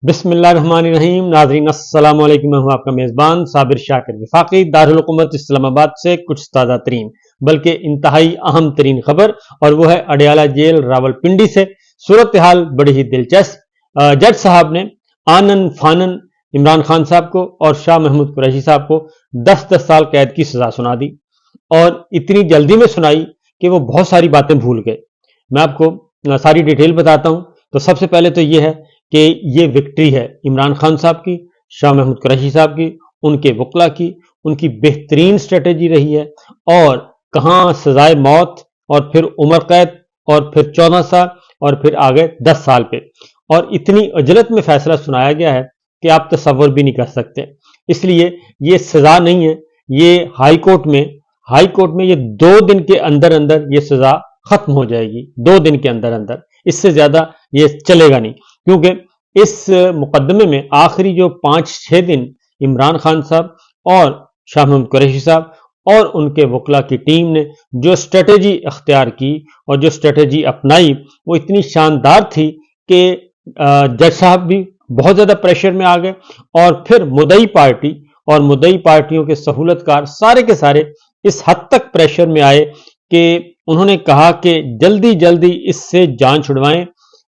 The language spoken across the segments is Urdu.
بسم اللہ الرحمن الرحیم. ناظرین السلام علیکم. میں ہوں آپ کا میزبان صابر شاکر وفاقی. دارالحکومت اسلام آباد سے کچھ تازہ ترین بلکہ انتہائی اہم ترین خبر، اور وہ ہے اڈیالہ جیل راولپنڈی سے. صورتحال بڑی ہی دلچسپ. جج صاحب نے آنن فانن عمران خان صاحب کو اور شاہ محمود قریشی صاحب کو 10 سال قید کی سزا سنا دی، اور اتنی جلدی میں سنائی کہ وہ بہت ساری باتیں بھول گئے. میں آپ کو ساری ڈیٹیل بتاتا ہوں. تو سب سے پہلے تو یہ ہے کہ یہ وکٹری ہے عمران خان صاحب کی، شاہ محمود قریشی صاحب کی، ان کے وکلا کی. ان کی بہترین اسٹریٹجی رہی ہے، اور کہاں سزائے موت اور پھر عمر قید اور پھر 14 سال اور پھر آگے 10 سال پہ، اور اتنی عجلت میں فیصلہ سنایا گیا ہے کہ آپ تصور بھی نہیں کر سکتے. اس لیے یہ سزا نہیں ہے، یہ ہائی کورٹ میں یہ 2 دن کے اندر اندر یہ سزا ختم ہو جائے گی. 2 دن کے اندر اندر، اس سے زیادہ یہ چلے گا نہیں، کیونکہ اس مقدمے میں آخری جو 5-6 دن عمران خان صاحب اور شاہ محمود قریشی صاحب اور ان کے وکلا کی ٹیم نے جو اسٹریٹجی اختیار کی اور جو اسٹریٹجی اپنائی، وہ اتنی شاندار تھی کہ جج صاحب بھی بہت زیادہ پریشر میں آ گئے، اور پھر مدعی پارٹی اور مدعی پارٹیوں کے سہولت کار سارے کے سارے اس حد تک پریشر میں آئے کہ انہوں نے کہا کہ جلدی جلدی اس سے جان چھڑوائیں.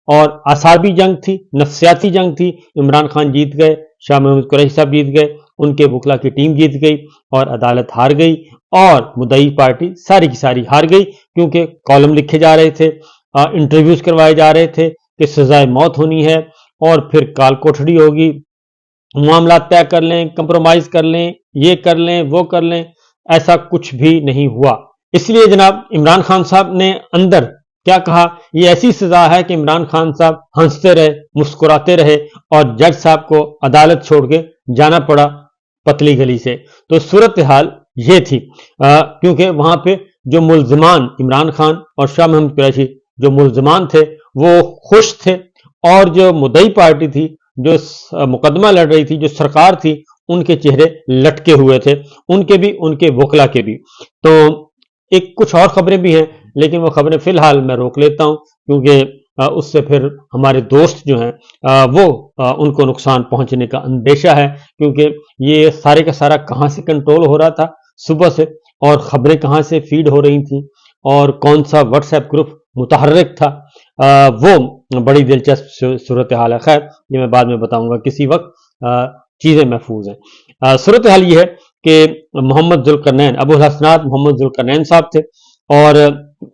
اور اعصابی جنگ تھی، نفسیاتی جنگ تھی. عمران خان جیت گئے، شاہ محمود قریشی صاحب جیت گئے، ان کے وکلا کی ٹیم جیت گئی، اور عدالت ہار گئی، اور مدعی پارٹی ساری کی ساری ہار گئی، کیونکہ کالم لکھے جا رہے تھے، انٹرویوز کروائے جا رہے تھے کہ سزائے موت ہونی ہے، اور پھر کال کوٹھڑی ہوگی، معاملات طے کر لیں، کمپرومائز کر لیں، یہ کر لیں، وہ کر لیں. ایسا کچھ بھی نہیں ہوا. اس لیے جناب عمران خان صاحب نے اندر کیا کہا، یہ ایسی سزا ہے کہ عمران خان صاحب ہنستے رہے، مسکراتے رہے، اور جج صاحب کو عدالت چھوڑ کے جانا پڑا پتلی گلی سے. تو صورتحال یہ تھی، کیونکہ وہاں پہ جو ملزمان عمران خان اور شاہ محمود قریشی جو ملزمان تھے وہ خوش تھے، اور جو مدعی پارٹی تھی، جو مقدمہ لڑ رہی تھی، جو سرکار تھی، ان کے چہرے لٹکے ہوئے تھے، ان کے بھی، ان کے وکلا کے بھی. تو ایک کچھ اور خبریں بھی ہیں، لیکن وہ خبریں فی الحال میں روک لیتا ہوں، کیونکہ اس سے پھر ہمارے دوست جو ہیں وہ ان کو نقصان پہنچنے کا اندیشہ ہے، کیونکہ یہ سارے کا سارا کہاں سے کنٹرول ہو رہا تھا صبح سے، اور خبریں کہاں سے فیڈ ہو رہی تھیں، اور کون سا واٹس ایپ گروپ متحرک تھا، وہ بڑی دلچسپ صورتحال ہے. خیر، یہ میں بعد میں بتاؤں گا کسی وقت، چیزیں محفوظ ہیں. صورتحال یہ ہے کہ محمد ذوالقرنین، ابو الحسنات محمد ذوالقرنین صاحب تھے، اور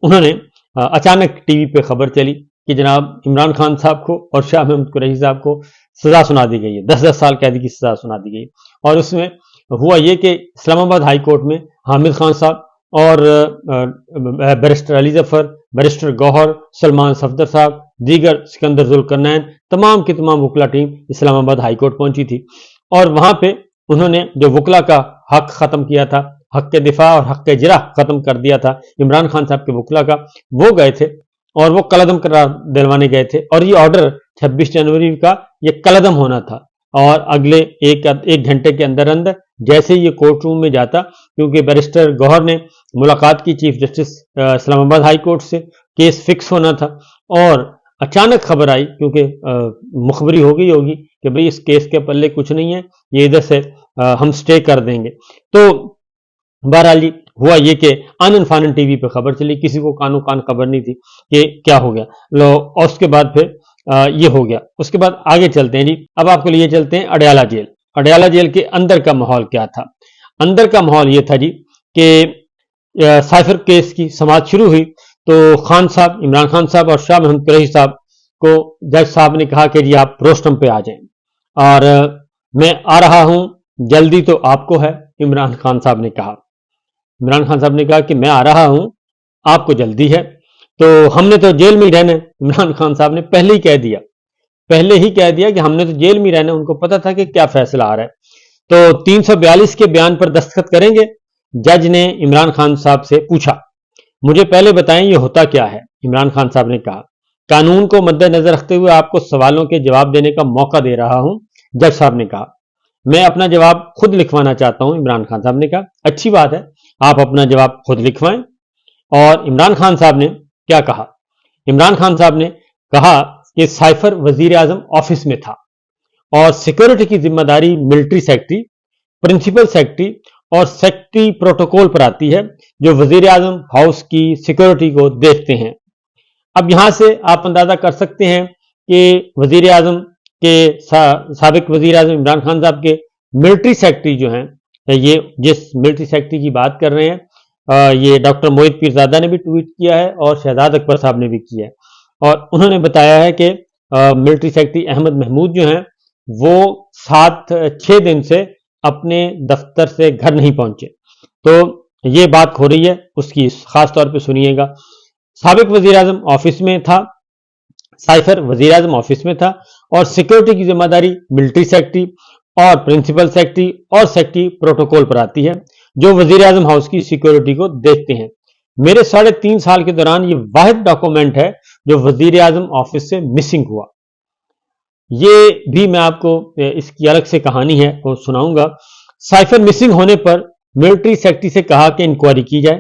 انہوں نے اچانک ٹی وی پہ خبر چلی کہ جناب عمران خان صاحب کو اور شاہ محمود قریشی صاحب کو سزا سنا دی گئی ہے، 10 سال قید کی سزا سنا دی گئی. اور اس میں ہوا یہ کہ اسلام آباد ہائی کورٹ میں حامد خان صاحب اور بیرسٹر علی ظفر، بیرسٹر گوہر، سلمان صفدر صاحب، دیگر سکندر ذوالقرنین، تمام کی تمام وکلا ٹیم اسلام آباد ہائی کورٹ پہنچی تھی. اور وہاں پہ انہوں نے جو وکلا کا حق ختم کیا تھا، حق کے دفاع اور حق کے جرح ختم کر دیا تھا عمران خان صاحب کے وکلا کا، وہ گئے تھے اور وہ کالعدم قرار دلوانے گئے تھے. اور یہ آرڈر 26 جنوری کا یہ کالعدم ہونا تھا، اور اگلے ایک گھنٹے کے اندر اندر جیسے یہ کورٹ روم میں جاتا، کیونکہ بیرسٹر گوہر نے ملاقات کی چیف جسٹس اسلام آباد ہائی کورٹ سے، کیس فکس ہونا تھا، اور اچانک خبر آئی، کیونکہ مخبری ہو گئی ہوگی کہ بھئی اس کیس کے پلے کچھ نہیں ہے، یہ ادھر سے ہم سٹے کر دیں گے. تو بہرحال ہوا یہ کہ آنن فانن ٹی وی پہ خبر چلی، کسی کو کانوں کان خبر نہیں تھی کہ کیا ہو گیا. اور اس کے بعد پھر یہ ہو گیا. اس کے بعد آگے چلتے ہیں جی. اب آپ کو لیے چلتے ہیں اڈیالہ جیل. اڈیالہ جیل کے اندر کا ماحول کیا تھا؟ اندر کا ماحول یہ تھا جی کہ سائفر کیس کی سماعت شروع ہوئی، تو خان صاحب، عمران خان صاحب اور شاہ محمود قریشی صاحب کو جج صاحب نے کہا کہ جی آپ روسٹم پہ آ جائیں، اور میں آ رہا ہوں، جلدی تو آپ کو ہے. عمران خان صاحب نے کہا کہ میں آ رہا ہوں، آپ کو جلدی ہے، تو ہم نے تو جیل میں ہی رہنا ہے. عمران خان صاحب نے پہلے ہی کہہ دیا کہ ہم نے تو جیل میں ہی رہنا ہے. ان کو پتا تھا کہ کیا فیصلہ آ رہا ہے. تو 342 کے بیان پر دستخط کریں گے. جج نے عمران خان صاحب سے پوچھا، مجھے پہلے بتائیں یہ ہوتا کیا ہے؟ عمران خان صاحب نے کہا، قانون کو مد نظر رکھتے ہوئے آپ کو سوالوں کے جواب دینے کا موقع دے رہا ہوں. جج صاحب نے کہا، میں اپنا جواب خود لکھوانا چاہتا ہوں. عمران خان صاحب نے کہا، اچھی بات ہے، آپ اپنا جواب خود لکھوائیں. اور عمران خان صاحب نے کیا کہا؟ عمران خان صاحب نے کہا کہ سائفر وزیر اعظم آفس میں تھا، اور سیکورٹی کی ذمہ داری ملٹری سیکرٹری، پرنسپل سیکرٹری اور سیکرٹری پروٹوکول پر آتی ہے، جو وزیر اعظم ہاؤس کی سیکورٹی کو دیکھتے ہیں۔ اب یہاں سے آپ اندازہ کر سکتے ہیں کہ وزیر اعظم کے سابق وزیر اعظم عمران خان صاحب کے ملٹری سیکرٹری جو ہیں، یہ جس ملٹری سیکرٹری کی بات کر رہے ہیں، یہ ڈاکٹر موہت پیرزادہ نے بھی ٹویٹ کیا ہے اور شہزاد اکبر صاحب نے بھی کیا ہے، اور انہوں نے بتایا ہے کہ ملٹری سیکرٹری احمد محمود جو ہیں وہ 6 دن سے اپنے دفتر سے گھر نہیں پہنچے۔ تو یہ بات ہو رہی ہے اس کی، خاص طور پہ سنیے گا۔ سابق وزیر اعظم آفس میں تھا، سائفر وزیر اعظم آفس میں تھا، اور سیکورٹی کی ذمہ داری ملٹری سیکرٹری اور پرنسپل سیکرٹری اور سیکرٹری پروٹوکول پر آتی ہے، جو وزیر اعظم ہاؤس کی سیکورٹی کو دیکھتے ہیں۔ میرے 3.5 سال کے دوران یہ واحد ڈاکومنٹ ہے جو وزیر اعظم آفس سے مسنگ ہوا۔ یہ بھی میں آپ کو اس کی الگ سے کہانی ہے وہ سناؤں گا۔ سائفر مسنگ ہونے پر ملٹری سیکرٹری سے کہا کہ انکوائری کی جائے۔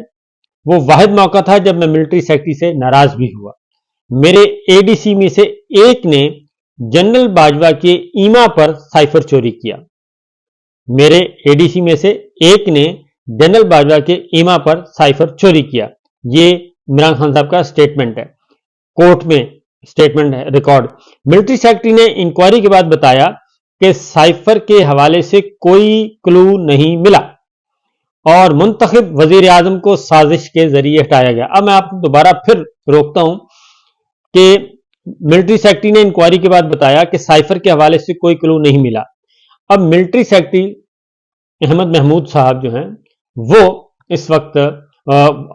وہ واحد موقع تھا جب میں ملٹری سیکرٹری سے ناراض بھی ہوا۔ میرے اے ڈی سی میں سے ایک نے جنرل باجوہ کے ایما پر سائفر چوری کیا۔ میرے اے ڈی سی میں سے ایک نے جنرل باجوہ کے ایما پر سائفر چوری کیا۔ یہ عمران خان صاحب کا سٹیٹمنٹ ہے، کورٹ میں سٹیٹمنٹ ہے، ریکارڈ۔ ملٹری سیکرٹری نے انکوائری کے بعد بتایا کہ سائفر کے حوالے سے کوئی کلو نہیں ملا اور منتخب وزیر اعظم کو سازش کے ذریعے ہٹایا گیا۔ اب میں آپ کو دوبارہ پھر روکتا ہوں کہ ملٹری سیکرٹری نے انکوائری کے بعد بتایا کہ سائفر کے حوالے سے کوئی کلو نہیں ملا۔ اب ملٹری سیکرٹری احمد محمود صاحب جو ہیں وہ اس وقت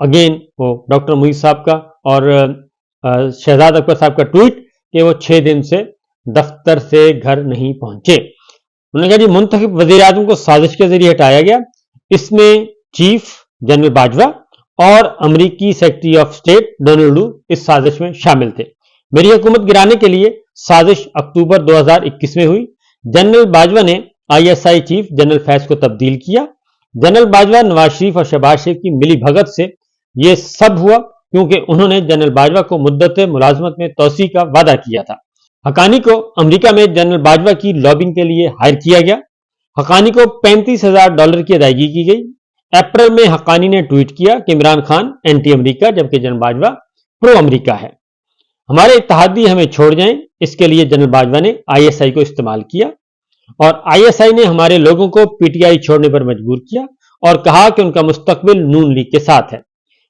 اگین وہ ڈاکٹر موہت صاحب کا اور شہزاد اکبر صاحب کا ٹویٹ کہ وہ 6 دن سے دفتر سے گھر نہیں پہنچے۔ انہوں نے کہا جی منتخب وزیر اعظم کو سازش کے ذریعے ہٹایا گیا، اس میں چیف جنرل باجوہ اور امریکی سیکرٹری آف اسٹیٹ ڈونلڈ ڈو اس سازش میں شامل تھے۔ میری حکومت گرانے کے لیے سازش اکتوبر 2021 میں ہوئی۔ جنرل باجوہ نے I S I chief general Faiz کو تبدیل کیا۔ جنرل باجوہ نواز شریف اور شہباز شریف کی ملی بھگت سے یہ سب ہوا کیونکہ انہوں نے جنرل باجوہ کو مدت ملازمت میں توسیع کا وعدہ کیا تھا۔ حقانی کو امریکہ میں جنرل باجوہ کی لابنگ کے لیے ہائر کیا گیا۔ حقانی کو $35,000 کی ادائیگی کی گئی۔ اپریل میں حقانی نے ٹویٹ کیا کہ عمران خان اینٹی امریکہ جبکہ جنرل باجوہ پرو امریکہ ہے، ہمارے اتحادی ہمیں چھوڑ جائیں۔ اس کے لیے جنرل باجوہ نے آئی ایس آئی کو استعمال کیا اور آئی ایس آئی نے ہمارے لوگوں کو پی ٹی آئی چھوڑنے پر مجبور کیا اور کہا کہ ان کا مستقبل نون لیگ کے ساتھ ہے۔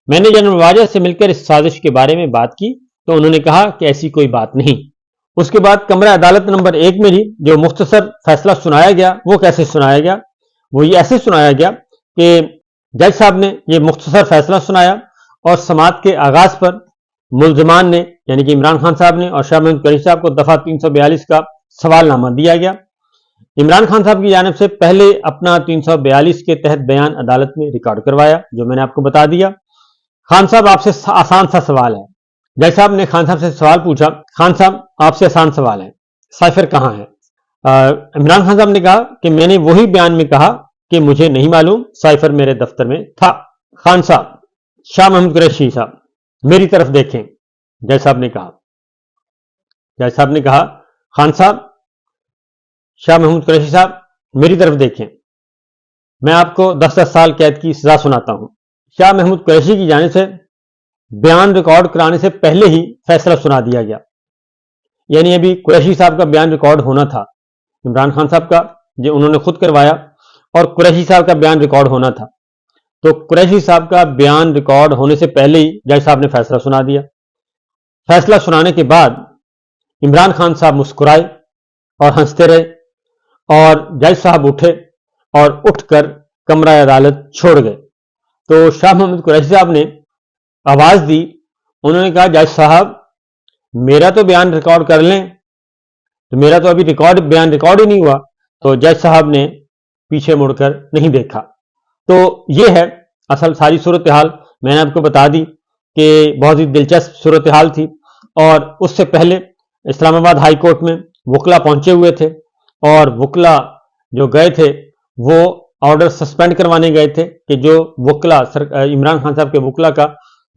میں نے جنرل باجوہ سے مل کر اس سازش کے بارے میں بات کی تو انہوں نے کہا کہ ایسی کوئی بات نہیں۔ اس کے بعد کمرہ عدالت نمبر 1 میں جو مختصر فیصلہ سنایا گیا وہ کیسے سنایا گیا؟ وہ یہ ایسے سنایا گیا کہ جج صاحب نے یہ مختصر فیصلہ سنایا اور سماعت کے آغاز پر ملزمان نے یعنی کہ عمران خان صاحب نے اور شاہ محمود قریشی صاحب کو دفعہ 342 کا سوال نامہ دیا گیا۔ عمران خان صاحب کی جانب سے پہلے اپنا 342 کے تحت بیان عدالت میں ریکارڈ کروایا جو میں نے آپ کو بتا دیا۔ خان صاحب آپ سے آسان سا سوال ہے۔ جج صاحب نے خان صاحب سے سوال پوچھا، خان صاحب آپ سے آسان سوال ہے، سائفر کہاں ہے؟ عمران خان صاحب نے کہا کہ میں نے وہی بیان میں کہا کہ مجھے نہیں معلوم، سائفر میرے دفتر میں تھا۔ خان صاحب، شاہ محمود قریشی صاحب میری طرف دیکھیں، جج صاحب نے کہا۔ جج صاحب نے کہا خان صاحب، شاہ محمود قریشی صاحب میری طرف دیکھیں، میں آپ کو 10 سال قید کی سزا سناتا ہوں۔ شاہ محمود قریشی کی جانب سے بیان ریکارڈ کرانے سے پہلے ہی فیصلہ سنا دیا گیا، یعنی ابھی قریشی صاحب کا بیان ریکارڈ ہونا تھا، عمران خان صاحب کا جو انہوں نے خود کروایا اور قریشی صاحب کا بیان ریکارڈ ہونا تھا، تو قریشی صاحب کا بیان ریکارڈ ہونے سے پہلے ہی جج صاحب نے فیصلہ سنا دیا۔ فیصلہ سنانے کے بعد عمران خان صاحب مسکرائے اور ہنستے رہے اور جج صاحب اٹھے اور اٹھ کر کمرہ عدالت چھوڑ گئے۔ تو شاہ محمود قریشی صاحب نے آواز دی، انہوں نے کہا جج صاحب میرا تو بیان ریکارڈ کر لیں، تو میرا تو ابھی بیان ریکارڈ ہی نہیں ہوا۔ تو جج صاحب نے پیچھے مڑ کر نہیں دیکھا۔ تو یہ ہے اصل ساری صورتحال، میں نے آپ کو بتا دی کہ بہت ہی دلچسپ صورتحال تھی، اور اس سے پہلے اسلام آباد ہائی کورٹ میں وکلا پہنچے ہوئے تھے اور وکلا جو گئے تھے وہ آرڈر سسپینڈ کروانے گئے تھے کہ جو وکلا عمران خان صاحب کے وکلا کا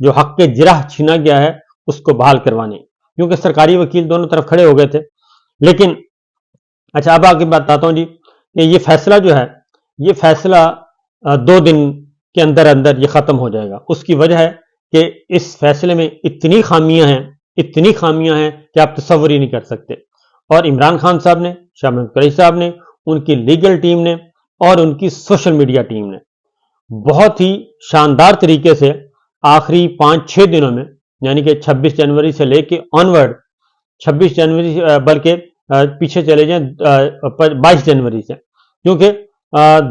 جو حق جرح چھینا گیا ہے اس کو بحال کروانے، کیونکہ سرکاری وکیل دونوں طرف کھڑے ہو گئے تھے۔ لیکن اچھا اب آگے بتاتا ہوں جی کہ یہ فیصلہ جو ہے یہ فیصلہ 2 دن کے اندر اندر یہ ختم ہو جائے گا. اس کی وجہ ہے کہ اس فیصلے میں اتنی خامیاں ہیں کہ آپ تصور ہی نہیں کر سکتے. اور عمران خان صاحب نے، شاہ محمود قریشی صاحب نے، ان کی لیگل ٹیم نے اور ان کی سوشل میڈیا ٹیم نے بہت ہی شاندار طریقے سے آخری 5-6 دنوں میں، یعنی کہ 26 جنوری سے لے کے آنورڈ، 26 جنوری بلکہ پیچھے چلے جائیں 22 جنوری سے، کیونکہ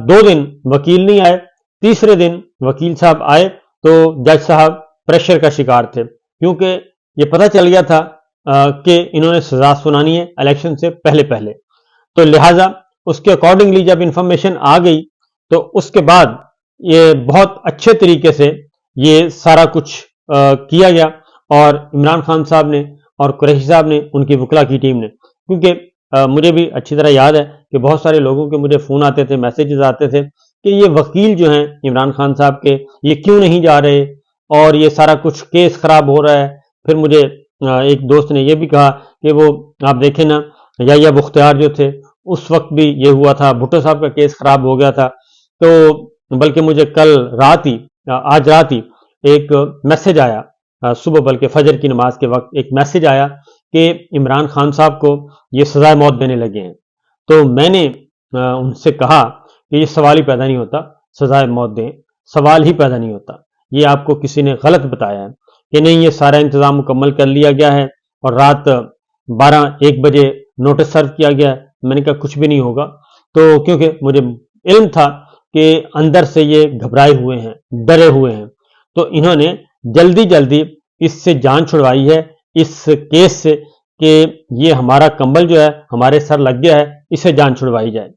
2 دن وکیل نہیں آئے، تیسرے دن وکیل صاحب آئے تو جج صاحب پریشر کا شکار تھے، کیونکہ یہ پتہ چل گیا تھا کہ انہوں نے سزا سنانی ہے الیکشن سے پہلے، تو لہٰذا اس کے اکارڈنگلی جب انفارمیشن آ گئی تو اس کے بعد یہ بہت اچھے طریقے سے یہ سارا کچھ کیا گیا. اور عمران خان صاحب نے اور قریشی صاحب نے، ان کی وکلا کی ٹیم نے، کیونکہ مجھے بھی اچھی طرح یاد ہے کہ بہت سارے لوگوں کے مجھے فون آتے تھے، میسیجز آتے تھے کہ یہ وکیل جو ہیں عمران خان صاحب کے یہ کیوں نہیں جا رہے اور یہ سارا کچھ کیس خراب ہو رہا ہے. پھر مجھے ایک دوست نے یہ بھی کہا کہ وہ آپ دیکھیں نا یحییٰ بختیار جو تھے اس وقت بھی یہ ہوا تھا، بھٹو صاحب کا کیس خراب ہو گیا تھا. تو بلکہ مجھے آج رات ہی ایک میسج آیا، صبح بلکہ فجر کی نماز کے وقت ایک میسج آیا کہ عمران خان صاحب کو یہ سزائے موت دینے لگے ہیں. تو میں نے ان سے کہا کہ یہ سوال ہی پیدا نہیں ہوتا، سزائے موت دیں، سوال ہی پیدا نہیں ہوتا. یہ آپ کو کسی نے غلط بتایا ہے کہ نہیں یہ سارا انتظام مکمل کر لیا گیا ہے اور رات 12-1 بجے نوٹس سرو کیا گیا ہے. میں نے کہا کچھ بھی نہیں ہوگا. تو کیونکہ مجھے علم تھا کہ اندر سے یہ گھبرائے ہوئے ہیں، ڈرے ہوئے ہیں، تو انہوں نے جلدی اس سے جان چھڑوائی ہے، اس کیس سے کہ یہ ہمارا کمبل جو ہے ہمارے سر لگ گیا ہے، اسے جان چھڑوائی جائے.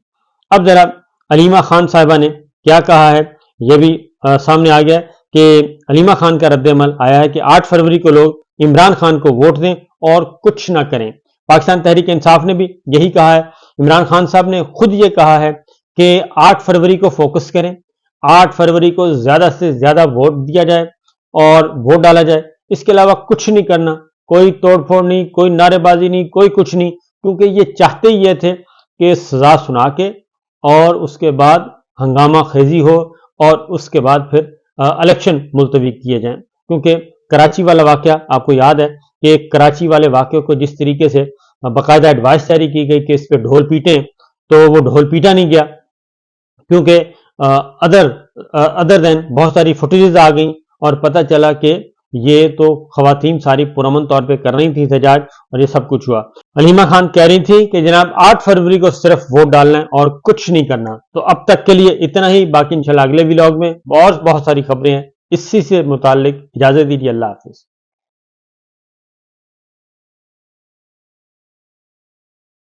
اب ذرا علیمہ خان صاحبہ نے کیا کہا ہے یہ بھی سامنے آ گیا کہ علیمہ خان کا رد عمل آیا ہے کہ 8 فروری کو لوگ عمران خان کو ووٹ دیں اور کچھ نہ کریں. پاکستان تحریک انصاف نے بھی یہی کہا ہے. عمران خان صاحب نے خود یہ کہا ہے کہ 8 فروری کو فوکس کریں، 8 فروری کو زیادہ سے زیادہ ووٹ دیا جائے اور ووٹ ڈالا جائے. اس کے علاوہ کچھ نہیں کرنا، کوئی توڑ پھوڑ نہیں، کوئی نعرے بازی نہیں، کوئی کچھ نہیں، کیونکہ یہ چاہتے ہی یہ تھے کہ سزا سنا کے اور اس کے بعد ہنگامہ خیزی ہو اور اس کے بعد پھر الیکشن ملتوی کیے جائیں. کیونکہ کراچی والا واقعہ آپ کو یاد ہے کہ کراچی والے واقعے کو جس طریقے سے باقاعدہ ایڈوائس جاری کی گئی کہ اس پہ ڈھول پیٹیں، تو وہ ڈھول پیٹا نہیں گیا، کیونکہ ادر دین بہت ساری فوٹیجز آ گئیں اور پتہ چلا کہ یہ تو خواتین ساری پرامن طور پہ کر رہی تھیں احتجاج اور یہ سب کچھ ہوا. علیمہ خان کہہ رہی تھی کہ جناب 8 فروری کو صرف ووٹ ڈالنا ہے اور کچھ نہیں کرنا. تو اب تک کے لیے اتنا ہی، باقی انشاءاللہ اگلے ولاگ میں بہت ساری خبریں ہیں اسی سے متعلق. اجازت دیجیے، اللہ حافظ.